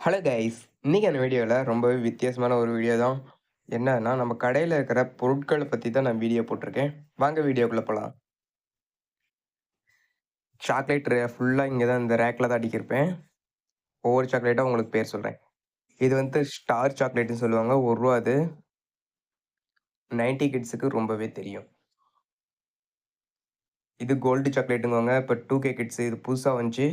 Hello guys! இன்னைக்கான வீடியோல ரொம்பவே வித்தியாசமான ஒரு வீடியோ தான். என்னன்னா, நம்ம கடையில இருக்கிற பொருட்கள பத்தி தான் நான் வீடியோ போட்டிருக்கேன். வாங்க வீடியோக்குள்ள போலாம். சாக்லேட் ஃபுல்லா இங்க தான் இந்த ரேக்ல தான் அடுக்கியிருப்பேன். ஒவ்வொரு சாக்லேட்டா உங்களுக்கு பேர் சொல்றேன். இது வந்து ஸ்டார் சாக்லேட்ன்னு சொல்லுவாங்க. ரூ. 1 அது. 90 கிட்ஸுக்கு ரொம்பவே தெரியும். இது கோல்டு சாக்லேட்டுங்குவாங்க. இப்ப 2K கிட்ஸ் இது புதுசா வந்துச்சு.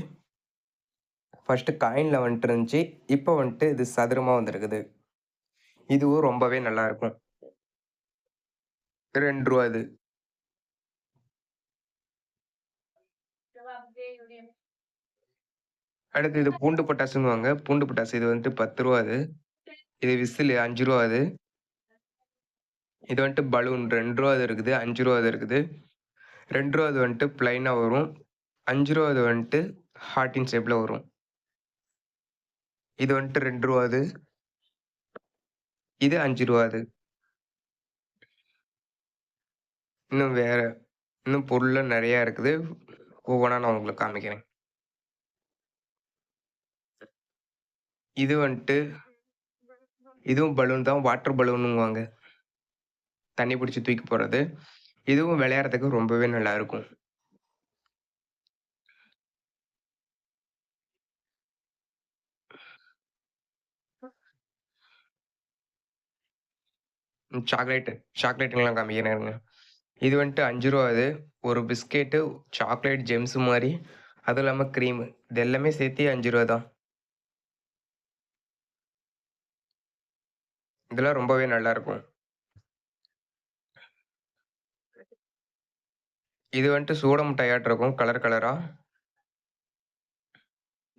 ஃபர்ஸ்ட்டு காயின்ல வந்துட்டு இருந்துச்சு. இப்ப வந்துட்டு இது சதுரமா வந்திருக்குது. இதுவும் ரொம்பவே நல்லாருக்கும். ரூ. 2 அது. அடுத்து இது பூண்டு பட்டாசுன்னுவாங்க. பூண்டு பட்டாசு இது வந்துட்டு ரூ. 10 அது. இது விசிலு ரூ. 5 அது. இது வந்துட்டு பலூன் ரூ. 2 அது இருக்குது. ரூ. 5 அது இருக்குது. ரூ. 2 அது வந்துட்டு பிளைனா வரும். ரூ. 5 அது வந்துட்டு ஹார்ட்டின் ஷேப்ல வரும். இது வந்துட்டு ரூ. 2 அது. இது ரூ. 5 அது. இன்னும் வேற இன்னும் பொருள்லாம் நெறையா இருக்குது. ஒவ்வொன்னா நான் உங்களுக்கு காமிக்கிறேன். இது வந்துட்டு இதுவும் பலூன் தான். வாட்டர் பலூனுங்குவாங்க. தண்ணி புடிச்சு தூக்கி போடுறது. இதுவும் விளையாடுறதுக்கு ரொம்பவே நல்லாருக்கும். சாக்லேட்டுங்கலாம் காமிக்கிறேன் இருங்க. இது வந்துட்டு ரூ. 5 அது. ஒரு பிஸ்கெட்டு, சாக்லேட் ஜெம்ஸ் மாரி, அதுவும் இல்லாம கிரீமு. இது எல்லாமே சேர்த்தி ரூ. 5 தான். இதெல்லாம் ரொம்பவே நல்லாருக்கும். இது வந்துட்டு சூட முட்டாயாட்டம் இருக்கும் கலர் கலரா.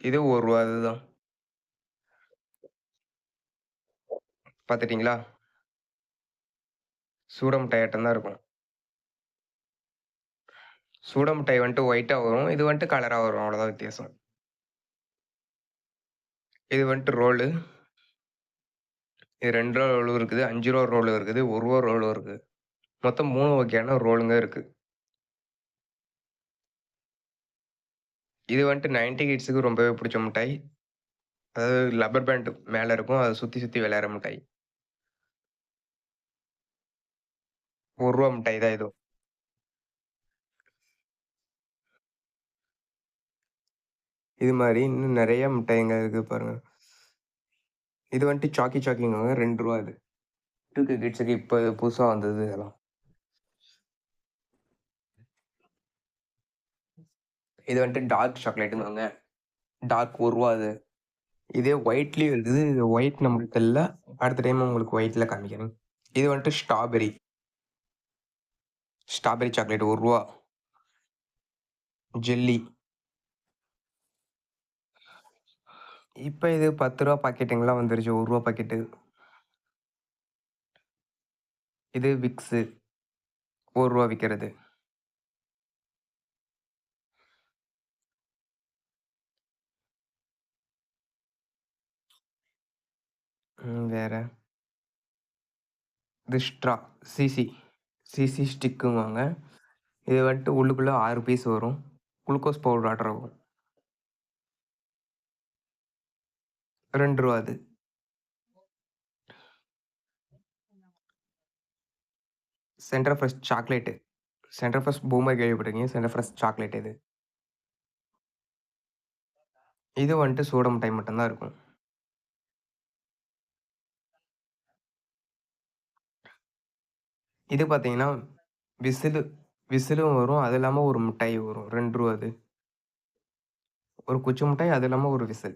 இது ரூ. 1 அதுதான். பார்த்துட்டீங்களா? சூட முட்டாயாட்டம் தான் இருக்கும். சூட முட்டாய் வந்துட்டு ஒயிட்டா வரும். இது வந்துட்டு கலரா வரும். அவ்வளோதான் வித்தியாசம். இது வந்துட்டு ரோலு. இது ரூ. 2 ரோலும் இருக்குது. ரூ. 5 ரோலும் இருக்குது. ரூ. 1 ரோலும் இருக்கு. மொத்தம் 3 வகையான ரோலுங்க இருக்கு. இது வந்துட்டு 90 கிட்ஸுக்கு ரொம்பவே புடிச்ச மிட்டாய். அதாவது லப்பர் பேண்ட் மேல இருக்கும். அத சுத்தி சுத்தி விளையாடுற மிட்டாய். ரூ. 1 மிட்டாய் தான் இதுவும். இது மாரி இன்னும் நெறைய மிட்டாய்ங்க இருக்கு பாருங்க. இது வந்துட்டு சாக்கி சாக்கிங்குவாங்க. ரூ. 2 இது. 2K கிட்ஸுக்கு இப்ப புதுசா வந்தது இதெல்லாம். இது வந்துட்டு டார்க் சாக்லேட்டுங்குவாங்க. டார்க் ரூ. 1 அது. இதே ஒயிட்லயும் இருக்குது. இது ஒயிட் நம்மள்ட்ட இல்ல. அடுத்த டைம் உங்களுக்கு ஒயிட்ல காமிக்கிறேன். இது வந்துட்டு ஸ்ட்ராபெர்ரி. ஸ்ட்ராபெர்ரி சாக்லேட் ரூ. 1 ஜெல்லி. இப்ப இது ரூ. 10 பாக்கெட்டுங்கலாம் வந்துருச்சு. ரூ. 1 பாக்கெட்டு. இது விக்ஸு. ரூ. 1 விக்கிறது. வேற. இது ஸ்ட்ரா. சிசி. சிசி ஸ்டிக்குங்குவாங்க. இது வந்துட்டு உள்ளுக்குள்ள 6 பீஸ் வரும். குளுக்கோஸ் பவுடர் ஆட்டம் இருக்கும். ரூ. 2 அது. Center fresh chocolate. Center fresh boomer கேள்விப்பட்டிருக்கீங்க. சென்டர் ஃப்ரெஷ் சாக்லேட் இது. இது வந்துட்டு சூட மிட்டாய் மட்டும் தான் இருக்கும். இது பார்த்தீங்கன்னா, விசிலு விசிலும் வரும். அது இல்லாம ஒரு மிட்டாய் வரும். ரூ. 2 அது. ஒரு குச்சி மிட்டாய், அது இல்லாம ஒரு விசில்.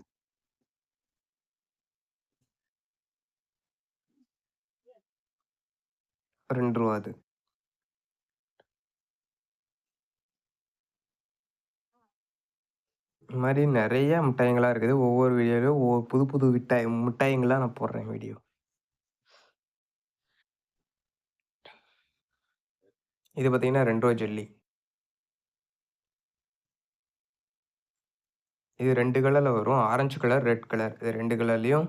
ரூ. 2 அது. இந்த மாரி நெறைய மிட்டாய்ங்கலாம் இருக்குது. ஒவ்வொரு வீடியோலயும் ஒவ்வொரு புது புது மிட்டாய்ங்களா நான் போடுறேன் வீடியோ. இது பார்த்தீங்கன்னா, ரூ. 2 ஜெல்லி. இது 2 கலர்ல வரும். Orange colour, red colour. இது 2 கலர்லயும்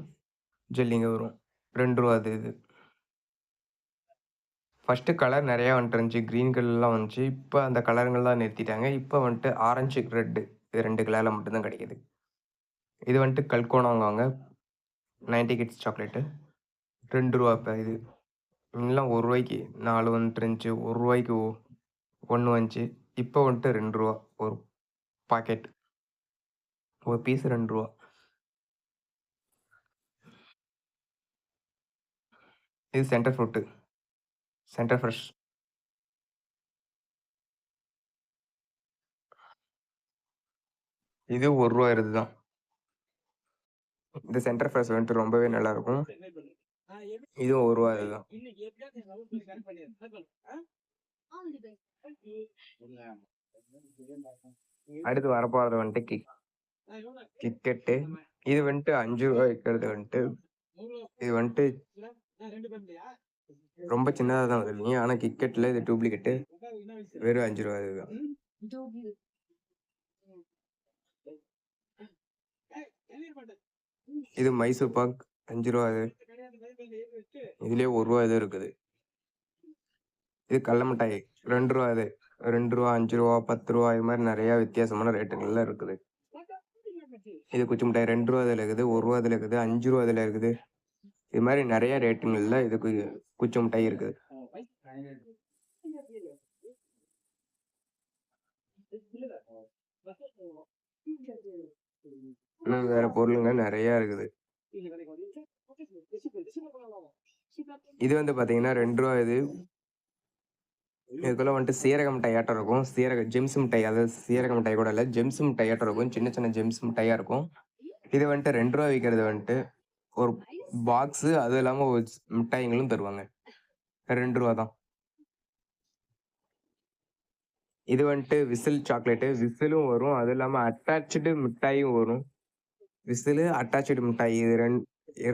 ஜெல்லிங்க வரும். ரூ. 2 அது இது. ஃபர்ஸ்ட்டு கலர் நெறையா வந்துட்டு இருந்துச்சு. கிரீன் கலர்லாம் வந்துச்சு. இப்ப அந்த கலருங்கள்லாம் நிறுத்திட்டாங்க. இப்ப வந்துட்டு ஆரஞ்சு, ரெட்டு இது 2 கலர்ல மட்டும் தான் கிடைக்குது. இது வந்துட்டு கல்கோனாங்குவாங்க. 90 கிட்ஸ் சாக்லேட்டு. ரூ. 2 இப்ப இது. முன்னலாம் ரூ. 1க்கு 4 வந்துட்டு இருந்துச்சு. ரூ. 1க்கு 1 வந்துச்சு. இப்போ வந்துட்டு ரூ. 2 ஒரு பாக்கெட். ஒரு பீஸ் ரூ. 2. இது சென்டர் ஃப்ரூட்டு. Centre fresh. இது ரூ. 1 தான். இந்த சென்டர் ஃப்ரெஷ் வந்துட்டு ரொம்பவே நல்லாயிருக்கும். இதுவும் ரூ. 1 தான். அடுத்து வரப்போறது வந்துட்டு கிட்கெட்டு. இது வந்துட்டு ரூ. 5 விக்கிறது வந்துட்டு இது வந்துட்டு ரொம்ப சின்னதா தான் வருவீங்க. ஆனா கிட்கெட்ல இது டூப்ளிகேட்டு. வெறும் ரூ. 5 இதுதான். இது மைசூர் பாக் ரூ. 5 இது. இதுலயே ரூ. 1 இது இருக்குது. இது கடல மிட்டாய் ரூ. 2 இது. ரூ. 2, ரூ. 5, ரூ. 10 இது மாதிரி நிறைய வித்தியாசமான ரேட்டுகள்ல இருக்குது. இது குச்சி மிட்டாய் ரூ. 2 இதுல இருக்குது, ரூ. 1 இதுல இருக்குது, ரூ. 5 இதுல இருக்குது. இது மாதிரி நிறைய ரேட்டுங்கள்ல இது குச்சி மிட்டாய் இருக்குது. இன்னும் வேற பொருளுங்க நிறைய இருக்குது. இது வந்து பாத்தீங்கன்னா ரூ. 2 இது. இதுக்குள்ள வந்துட்டு சீரக மிட்டாயாட்டம் இருக்கும். ஜெம்ஸ் மிட்டாய், அதாவது சீரக மிட்டாய் கூட இல்லை, ஜெம்ஸ் மிட்டாயாட்டம் இருக்கும். சின்ன சின்ன ஜெம்ஸ் மிட்டாயா இருக்கும். இது வந்துட்டு ரூ. 2 விற்கிறது வந்துட்டு ஒரு பாக்ஸு, அதுவும் இல்லாமல் ஒரு மிட்டாய்களும் தருவாங்க. ரூ. 2 தான். இது வந்துட்டு விசில் சாக்லேட்டு. விசிலும் வரும், அதுவும் இல்லாமல் அட்டாச்சு மிட்டாயும் வரும். விசிலு, அட்டாச்சு மிட்டாய் இது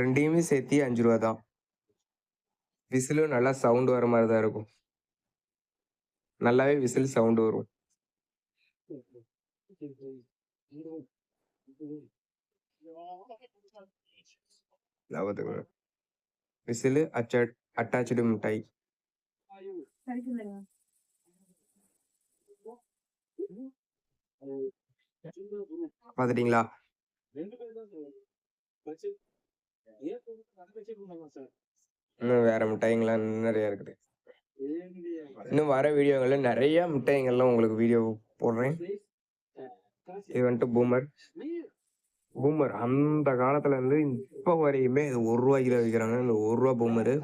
ரெண்டையுமே சேர்த்து ரூ. 5 தான். விசிலும் நல்லா சவுண்டு வர மாதிரி தான் இருக்கும். நல்லாவே விசில் சவுண்டு வரும். விசிலு, அட்டாச்சு மிட்டாய். பாத்துட்டீங்களா? இன்னும் வேற மிட்டாய்ங்களாம் நிறைய இருக்குது. இன்னும் வர வீடியோங்களில் நிறைய மிட்டாய்கள்லாம் உங்களுக்கு வீடியோ போடுறேன். இது வந்துட்டு பூமர் அந்த காலத்துல இருந்து இப்போ வரையுமே இது ரூ. 1 தான் விற்கிறாங்க. இந்த ரூ. 1 பூமரு.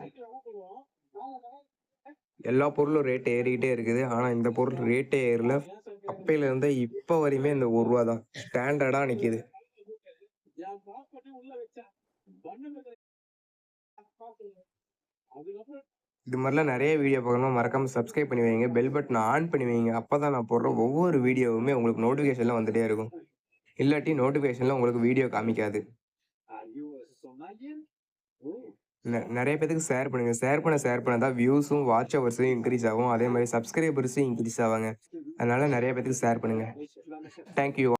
எல்லா பொருளும் ரேட் ஏறிக்கிட்டே இருக்குது. ஆனா இந்த பொருள் ரேட்டே ஏறல. அப்பையில இருந்து இப்போ வரையுமே இந்த ரூ. 1 தான் ஸ்டாண்டர்டா நிக்குது. இது மாதிரிலாம் நிறைய வீடியோ பார்க்கணும், மறக்காம சப்ஸ்கிரைப் பண்ணி வைங்க. பெல் பட்டன் ஆன் பண்ணி வைங்க. அப்பதான் நான் போடுற ஒவ்வொரு வீடியோவுமே உங்களுக்கு நோட்டிஃபிகேஷன்ல வந்துட்டே இருக்கும். இல்லாட்டி நோட்டிஃபிகேஷன்ல உங்களுக்கு வீடியோ காமிக்காது. நிறைய பேருக்கு ஷேர் பண்ணுங்க. ஷேர் பண்ண தான் வியூஸும் வாட்ச் ஹவர்ஸும் இன்க்ரீஸ் ஆகும். அதே மாதிரி சப்ஸ்கிரைபர்ஸும் இன்க்ரீஸ் ஆவாங்க. அதனால நிறைய பேருக்கு ஷேர் பண்ணுங்க. தேங்க்யூ.